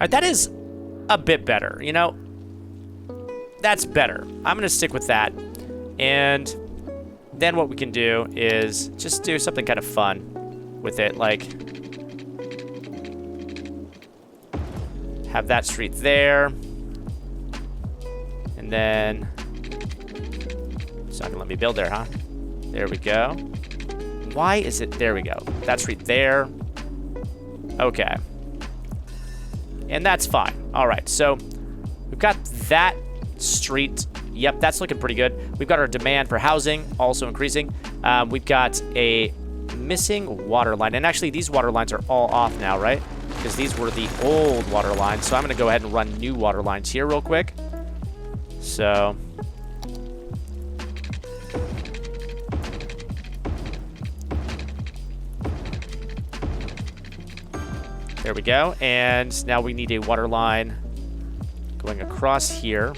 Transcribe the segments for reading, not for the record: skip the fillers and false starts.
right, that is a bit better, you know? That's better. I'm going to stick with that. And then what we can do is just do something kind of fun with it, like have that street there. And then it's not going to let me build there, huh? There we go. Why is it? There we go. That street there. Okay. And that's fine. All right, so we've got that street. Yep, that's looking pretty good. We've got our demand for housing also increasing. We've got a missing water line. And actually, these water lines are all off now, right? Because these were the old water lines. So I'm going to go ahead and run new water lines here real quick. So there we go. And now we need a water line going across here.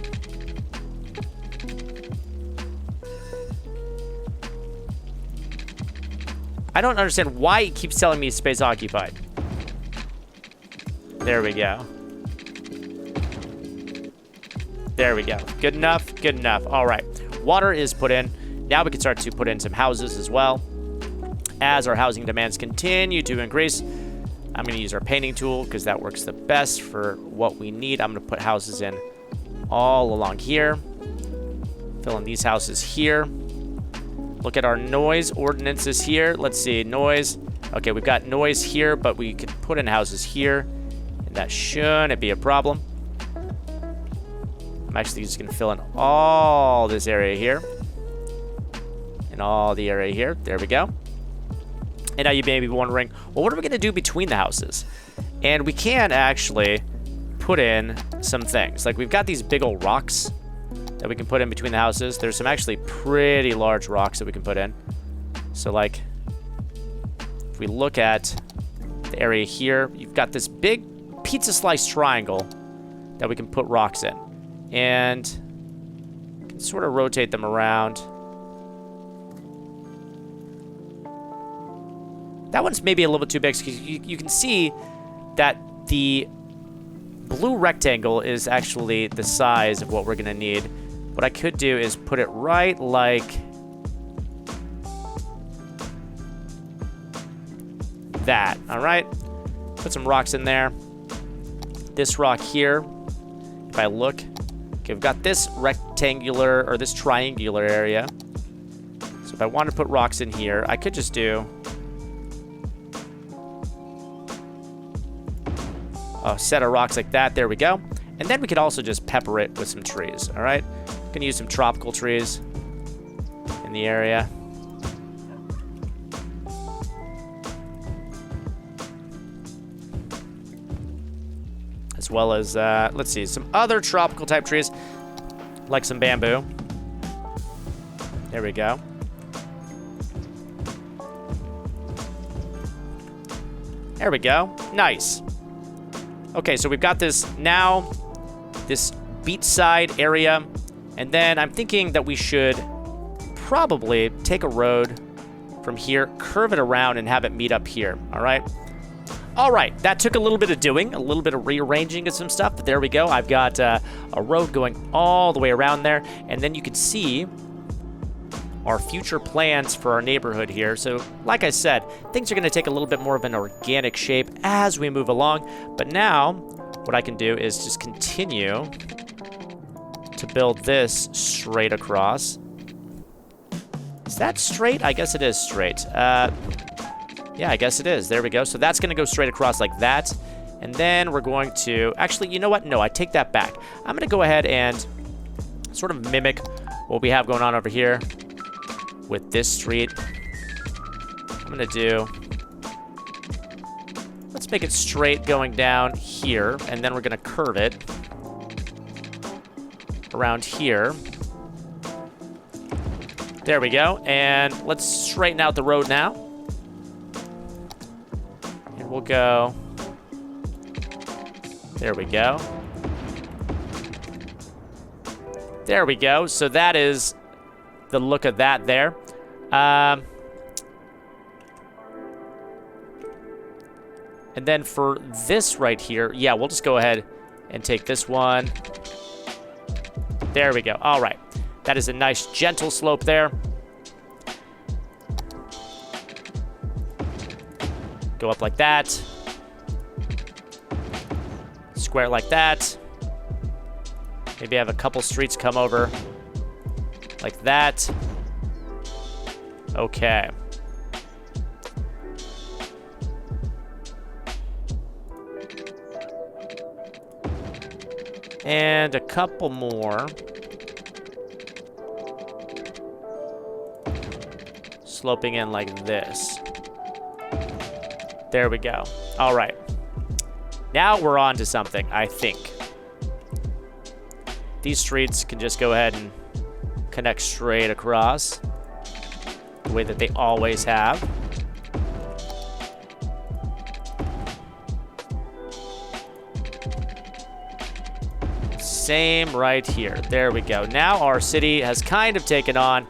I don't understand why it keeps telling me space occupied. There we go. There we go. Good enough. Good enough. All right. Water is put in. Now we can start to put in some houses as well. As our housing demands continue to increase, I'm going to use our painting tool because that works the best for what we need. I'm going to put houses in all along here. Fill in these houses here. Look at our noise ordinances here. Let's see. Noise. Okay, we've got noise here, but we could put in houses here. And that shouldn't be a problem. I'm actually just going to fill in all this area here. And all the area here. There we go. And now you may be wondering, well, what are we going to do between the houses? And we can actually put in some things. Like we've got these big old rocks that we can put in between the houses. There's some actually pretty large rocks that we can put in. So like, if we look at the area here, you've got this big pizza slice triangle that we can put rocks in. And can sort of rotate them around. That one's maybe a little bit too big, because you can see that the blue rectangle is actually the size of what we're going to need. What I could do is put it right like that, all right? Put some rocks in there. This rock here, if I look, okay, we've got this rectangular, or this triangular area. So if I want to put rocks in here, I could just do a set of rocks like that. There we go. And then we could also just pepper it with some trees, all right? I'm gonna use some tropical trees in the area. As well as, let's see, some other tropical type trees, like some bamboo. There we go. There we go. Nice. Okay, so we've got this now, this beachside area, and then I'm thinking that we should probably take a road from here, curve it around, and have it meet up here, all right? All right, that took a little bit of doing, a little bit of rearranging of some stuff, but there we go. I've got a road going all the way around there, and then you can see our future plans for our neighborhood here. So, like I said, things are going to take a little bit more of an organic shape as we move along. But now, what I can do is just continue to build this straight across. Is that straight? I guess it is straight. Yeah, I guess it is. There we go. So that's going to go straight across like that. And then we're going to... Actually, you know what? No, I take that back. I'm going to go ahead and sort of mimic what we have going on over here with this street. I'm gonna do, let's make it straight going down here, and then we're gonna curve it around here. There we go, and let's straighten out the road now. And we'll go, there we go. There we go, so that is the look of that there. And then for this right here, yeah, we'll just go ahead and take this one. There we go. All right. That is a nice gentle slope there. Go up like that. Square like that. Maybe have a couple streets come over like that. Okay. And a couple more. Sloping in like this. There we go. All right. Now we're on to something, I think. These streets can just go ahead and connect straight across the way that they always have. Same right here. There we go. Now our city has kind of taken on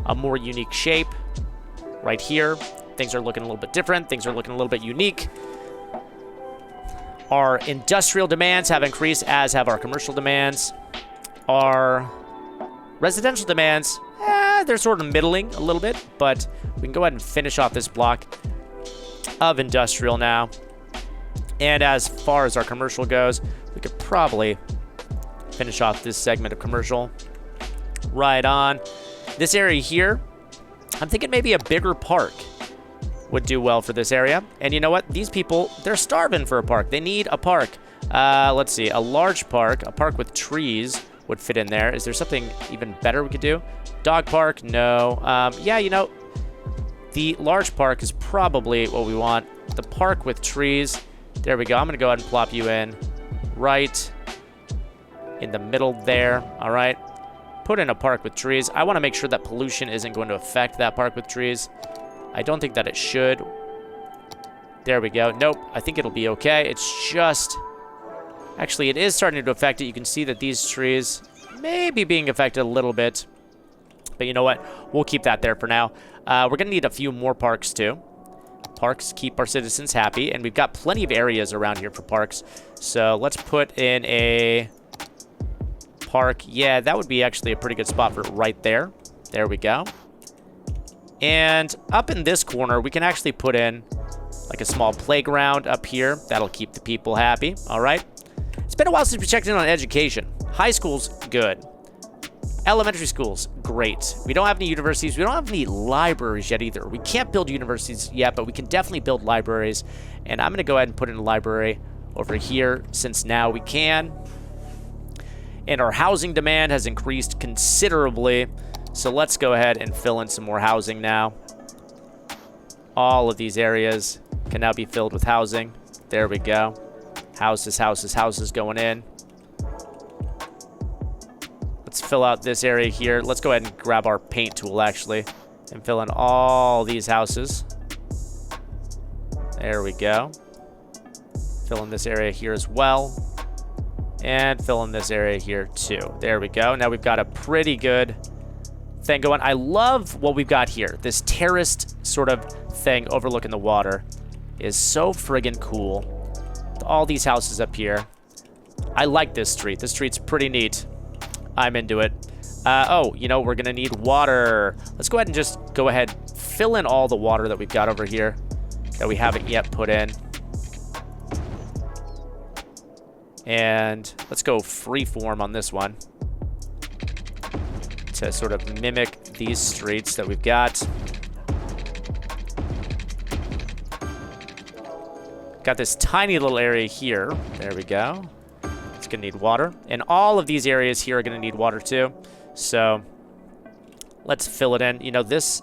a more unique shape. Right here, things are looking a little bit different. Things are looking a little bit unique. Our industrial demands have increased, as have our commercial demands. Our residential demands, they're sort of middling a little bit, but we can go ahead and finish off this block of industrial now. And as far as our commercial goes, we could probably finish off this segment of commercial right on. This area here, I'm thinking maybe a bigger park would do well for this area. And you know what? These people, they're starving for a park. They need a park. Let's see. A large park, a park with trees would fit in there. Is there something even better we could do? Dog park? No. Yeah, you know, the large park is probably what we want. The park with trees. There we go. I'm going to go ahead and plop you in right in the middle there. All right. Put in a park with trees. I want to make sure that pollution isn't going to affect that park with trees. I don't think that it should. There we go. Nope. I think it'll be okay. It's just... Actually, it is starting to affect it. You can see that these trees may be being affected a little bit. But you know what? We'll keep that there for now. We're going to need a few more parks, too. Parks keep our citizens happy. And we've got plenty of areas around here for parks. So let's put in a... park. Yeah, that would be actually a pretty good spot for it right there. There we go. And up in this corner, we can actually put in like a small playground up here. That'll keep the people happy. All right. It's been a while since we checked in on education. High school's good. Elementary school's great. We don't have any universities. We don't have any libraries yet either. We can't build universities yet, but we can definitely build libraries. And I'm going to go ahead and put in a library over here since now we can. And our housing demand has increased considerably. So let's go ahead and fill in some more housing now. All of these areas can now be filled with housing. There we go. Houses, houses, houses going in. Let's fill out this area here. Let's go ahead and grab our paint tool, actually, and fill in all these houses. There we go. Fill in this area here as well. And fill in this area here too. There we go. Now we've got a pretty good thing going. I love what we've got here. This terraced sort of thing overlooking the water is so friggin' cool. All these houses up here. I like this street. This street's pretty neat. I'm into it. Oh, you know, we're going to need water. Let's go ahead and just go ahead, fill in all the water that we've got over here that we haven't yet put in. And let's go freeform on this one to sort of mimic these streets that we've got. Got this tiny little area here. There we go. It's going to need water. And all of these areas here are going to need water too. So let's fill it in. You know, this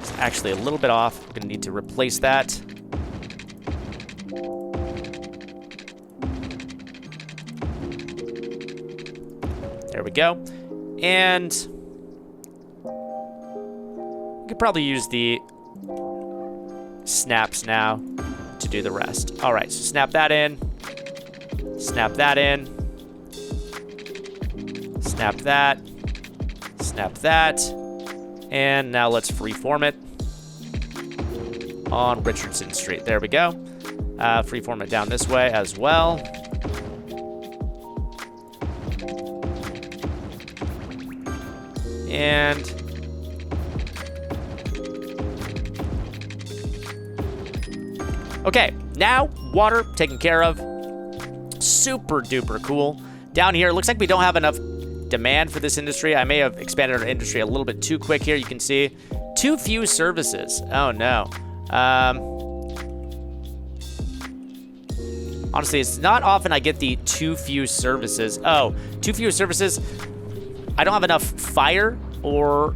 is actually a little bit off. We're going to need to replace that. There we go. And we could probably use the snaps now to do the rest. All right, so snap that in. Snap that in. Snap that. Snap that. And now let's freeform it on Richardson Street. There we go. Freeform it down this way as well. And okay, now water taken care of. Super duper cool. Down here, it looks like we don't have enough demand for this industry. I may have expanded our industry a little bit too quick here. You can see too few services. Oh no. Honestly, it's not often I get the too few services. Oh, too few services. I don't have enough fire or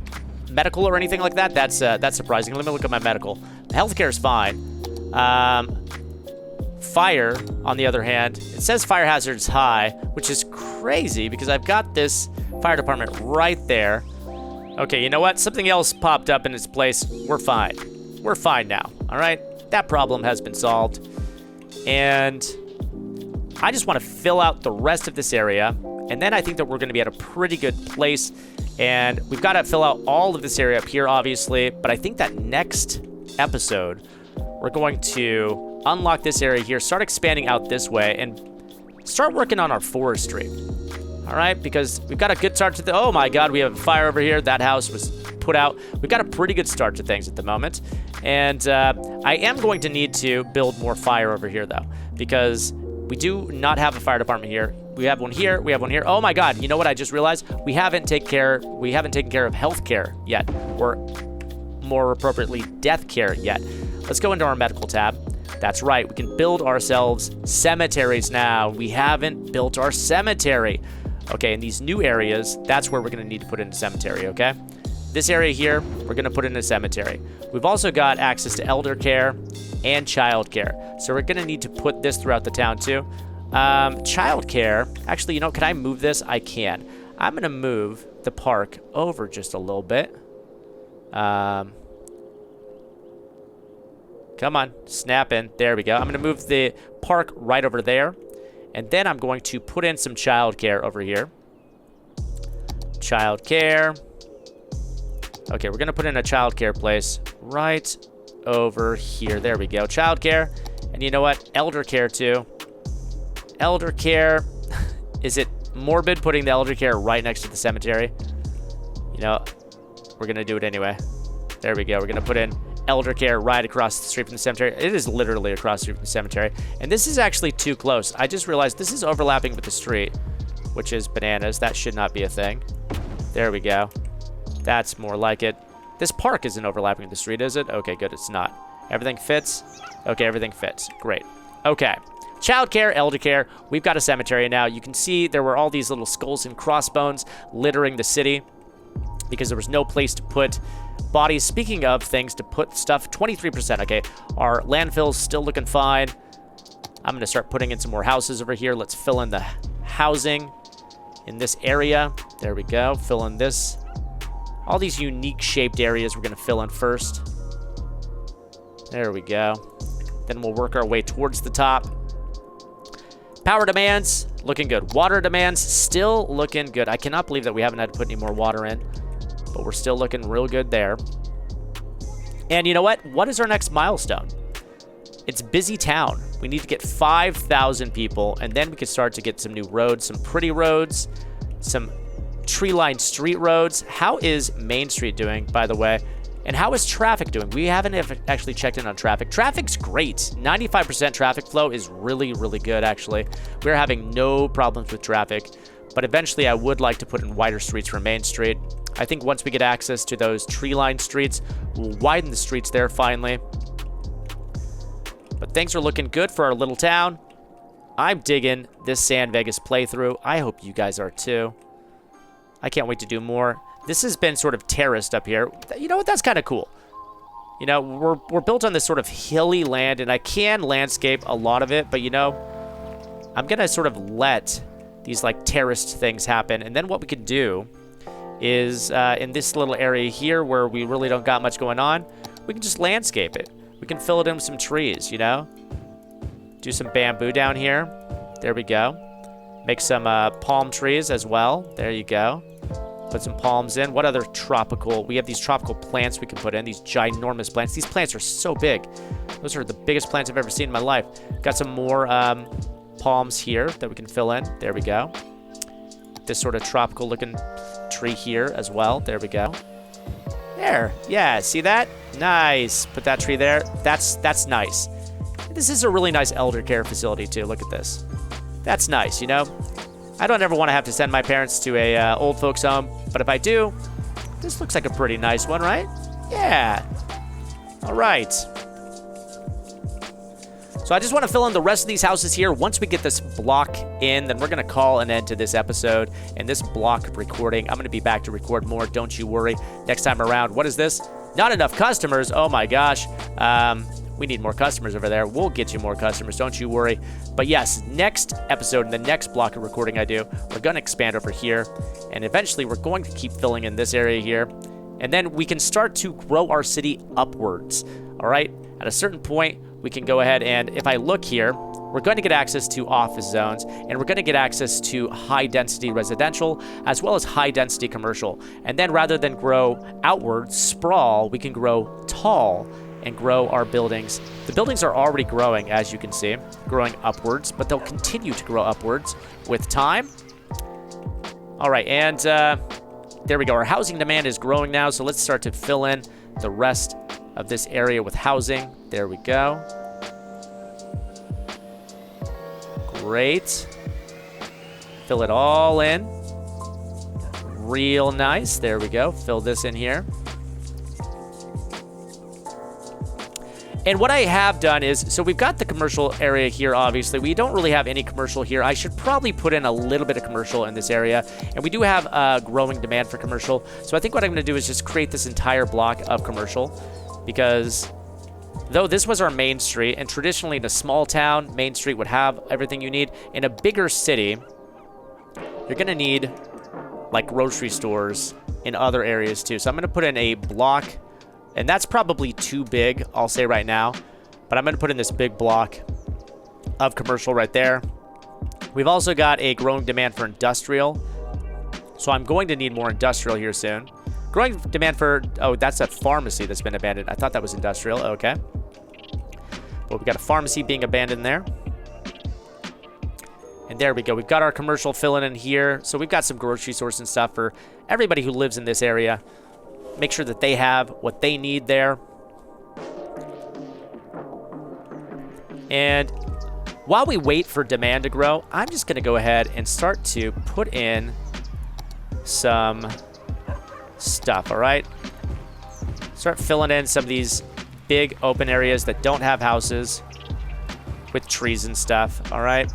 medical or anything like that. That's surprising. Let me look at my medical. Healthcare is fine. Fire, on the other hand, it says fire hazard is high, which is crazy because I've got this fire department right there. Okay, you know what? Something else popped up in its place. We're fine. We're fine now, all right? That problem has been solved. And I just want to fill out the rest of this area, and then I think that we're going to be at a pretty good place. And we've got to fill out all of this area up here, obviously, but I think that next episode, we're going to unlock this area here, start expanding out this way, and start working on our forestry. All right, because we've got a good start to the... Oh my God, we have a fire over here. That house was put out. We've got a pretty good start to things at the moment. And I am going to need to build more fire over here, though, because we do not have a fire department here. We have one here. We have one here. Oh my God, you know what I just realized? We haven't taken care of healthcare yet, or more appropriately, death care yet. Let's go into our medical tab. That's right, we can build ourselves cemeteries now. We haven't built our cemetery. Okay, in these new areas, that's where we're gonna need to put in a cemetery, okay? This area here, we're gonna put in a cemetery. We've also got access to elder care and child care. So we're gonna need to put this throughout the town too. Child care, actually, you know, can I move this? I can. I'm gonna move the park over just a little bit. Come on, snap in. There we go. I'm going to move the park right over there. And then I'm going to put in some childcare over here. Childcare. Okay, we're going to put in a childcare place right over here. There we go. Childcare. And you know what? Elder care too. Elder care. Is it morbid putting the elder care right next to the cemetery? You know, we're going to do it anyway. There we go. We're going to put in elder care right across the street from the cemetery. It is literally across the street from the cemetery. And this is actually too close. I just realized this is overlapping with the street, which is bananas. That should not be a thing. There we go. That's more like it. This park isn't overlapping with the street, is it? Okay, good. It's not. Everything fits? Okay, everything fits. Great. Okay. Childcare, elder care. We've got a cemetery now. You can see there were all these little skulls and crossbones littering the city because there was no place to put bodies. Speaking of things to put stuff, 23%. Okay, our landfill's still looking fine. I'm going to start putting in some more houses over here. Let's fill in the housing in this area. There we go. Fill in this. All these unique shaped areas we're going to fill in first. There we go. Then we'll work our way towards the top. Power demands, looking good. Water demands, still looking good. I cannot believe that we haven't had to put any more water in, but we're still looking real good there. And you know what? What is our next milestone? It's busy town. We need to get 5,000 people, and then we can start to get some new roads, some pretty roads, some tree-lined street roads. How is Main Street doing, by the way? And how is traffic doing? We haven't actually checked in on traffic. Traffic's great. 95% traffic flow is really, really good, actually. We're having no problems with traffic. But eventually, I would like to put in wider streets for Main Street. I think once we get access to those tree-lined streets, we'll widen the streets there finally. But things are looking good for our little town. I'm digging this San Vegas playthrough. I hope you guys are too. I can't wait to do more. This has been sort of terraced up here. You know what? That's kind of cool. You know, we're built on this sort of hilly land, and I can landscape a lot of it, but you know, I'm going to sort of let these like terraced things happen. And then what we could do is in this little area here where we really don't got much going on, we can just landscape it. We can fill it in with some trees, you know? Do some bamboo down here. There we go. Make some palm trees as well. There you go. Put some palms in. What other tropical? We have these tropical plants we can put in. These ginormous plants. These plants are so big. Those are the biggest plants I've ever seen in my life. Got some more palms here that we can fill in. There we go. This sort of tropical looking tree here as well. There we go. There. Yeah, see that? Nice. Put that tree there. That's nice. This is a really nice elder care facility too. Look at this. That's nice, you know? I don't ever want to have to send my parents to a old folks home, but if I do, this looks like a pretty nice one, right? Yeah. All right. So I just want to fill in the rest of these houses here. Once we get this block in, then we're going to call an end to this episode and this block of recording. I'm going to be back to record more. Don't you worry. Next time around, what is this? Not enough customers. Oh my gosh. We need more customers over there. We'll get you more customers. Don't you worry. But yes, next episode, in the next block of recording I do, we're going to expand over here. And eventually we're going to keep filling in this area here. And then we can start to grow our city upwards. All right. At a certain point, we can go ahead and, if I look here, we're going to get access to office zones, and we're going to get access to high-density residential, as well as high-density commercial. And then rather than grow outwards, sprawl, we can grow tall and grow our buildings. The buildings are already growing, as you can see, growing upwards, but they'll continue to grow upwards with time. All right, and there we go. Our housing demand is growing now, so let's start to fill in the rest of this area with housing. There we go. Great. Fill it all in. Real nice. There we go. Fill this in here. And what I have done is, so we've got the commercial area here, obviously. We don't really have any commercial here. I should probably put in a little bit of commercial in this area. And we do have a growing demand for commercial. So I think what I'm going to do is just create this entire block of commercial. Because though this was our main street, and traditionally in a small town, Main Street would have everything you need. In a bigger city, you're going to need like grocery stores in other areas too. So I'm going to put in a block. And that's probably too big, I'll say right now. But I'm going to put in this big block of commercial right there. We've also got a growing demand for industrial. So I'm going to need more industrial here soon. Growing demand for... Oh, that's a pharmacy that's been abandoned. I thought that was industrial. Okay. Well, we got a pharmacy being abandoned there. And there we go. We've got our commercial filling in here. So we've got some grocery stores and stuff for everybody who lives in this area. Make sure that they have what they need there. And while we wait for demand to grow, I'm just going to go ahead and start to put in some stuff, all right? Start filling in some of these big open areas that don't have houses with trees and stuff, all right?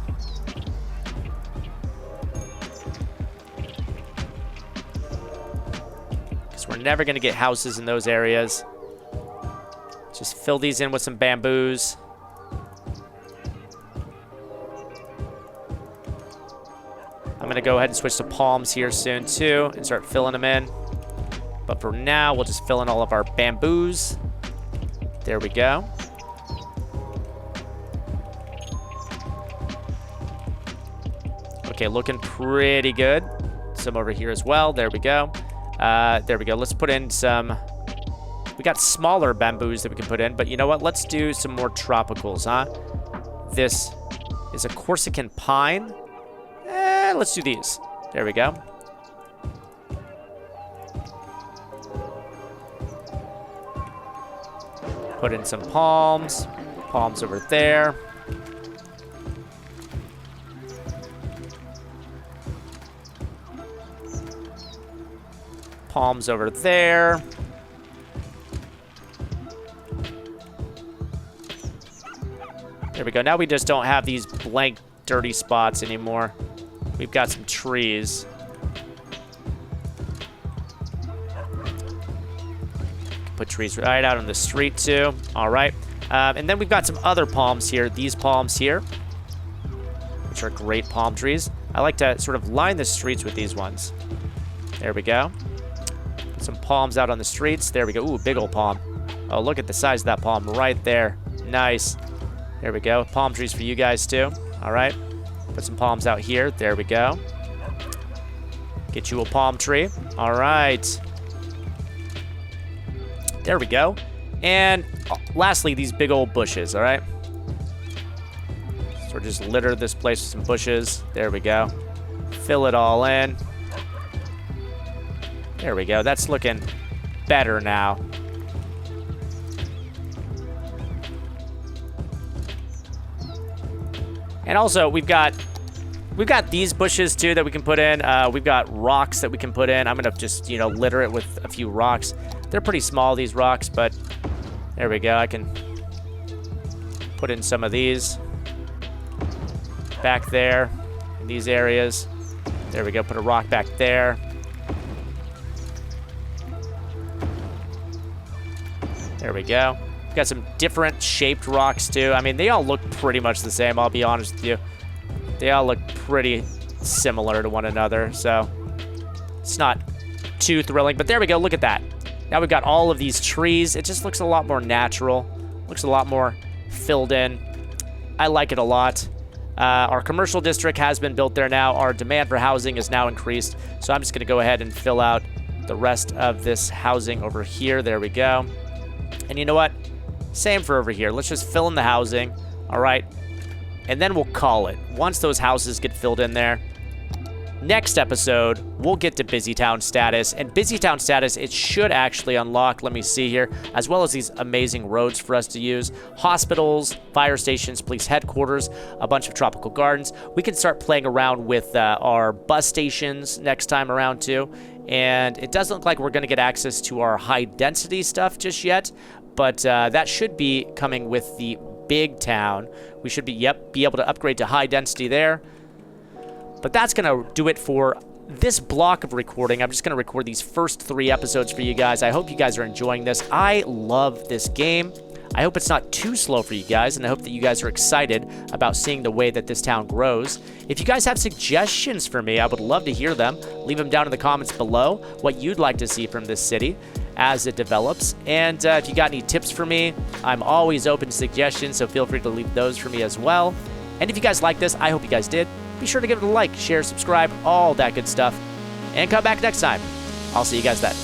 We're never going to get houses in those areas. Just fill these in with some bamboos. I'm going to go ahead and switch to palms here soon too and start filling them in. But for now, we'll just fill in all of our bamboos. There we go. Okay, looking pretty good. Some over here as well. There we go. There we go. Let's put in some... We got smaller bamboos that we can put in, but you know what? Let's do some more tropicals, huh? This is a Corsican pine. Let's do these. There we go. Put in some palms. Palms over there. Palms over there. There we go. Now we just don't have these blank, dirty spots anymore. We've got some trees. Put trees right out on the street too. All right. And then we've got some other palms here. These palms here, which are great palm trees. I like to sort of line the streets with these ones. There we go. Some palms out on the streets. There we go. Ooh, big old palm. Oh, look at the size of that palm right there. Nice. There we go. Palm trees for you guys too. All right. Put some palms out here. There we go. Get you a palm tree. All right. There we go. And lastly, these big old bushes, all right? So we're just litter this place with some bushes. There we go. Fill it all in. There we go. That's looking better now. And also, we've got these bushes too that we can put in. We've got rocks that we can put in. I'm gonna just, you know, litter it with a few rocks. They're pretty small, these rocks, but there we go. I can put in some of these back there in these areas. There we go. Put a rock back there. There we go. We've got some different shaped rocks too. I mean, they all look pretty much the same, I'll be honest with you. They all look pretty similar to one another, so it's not too thrilling. But there we go. Look at that. Now we've got all of these trees. It just looks a lot more natural. Looks a lot more filled in. I like it a lot. Our commercial district has been built there now. Our demand for housing is now increased. So I'm just going to go ahead and fill out the rest of this housing over here. There we go. And you know what? Same for over here. Let's just fill in the housing. All right. And then we'll call it. Once those houses get filled in there, next episode, we'll get to Busy Town status. And Busy Town status, it should actually unlock, let me see here, as well as these amazing roads for us to use. Hospitals, fire stations, police headquarters, a bunch of tropical gardens. We can start playing around with our bus stations next time around too. And it doesn't look like we're going to get access to our high density stuff just yet. But that should be coming with the big town. We should be able to upgrade to high density there. But that's going to do it for this block of recording. I'm just going to record these first 3 episodes for you guys. I hope you guys are enjoying this. I love this game. I hope it's not too slow for you guys, and I hope that you guys are excited about seeing the way that this town grows. If you guys have suggestions for me, I would love to hear them. Leave them down in the comments below, what you'd like to see from this city as it develops. And if you got any tips for me, I'm always open to suggestions, so feel free to leave those for me as well. And if you guys like this, I hope you guys did. Be sure to give it a like, share, subscribe, all that good stuff. And come back next time. I'll see you guys then.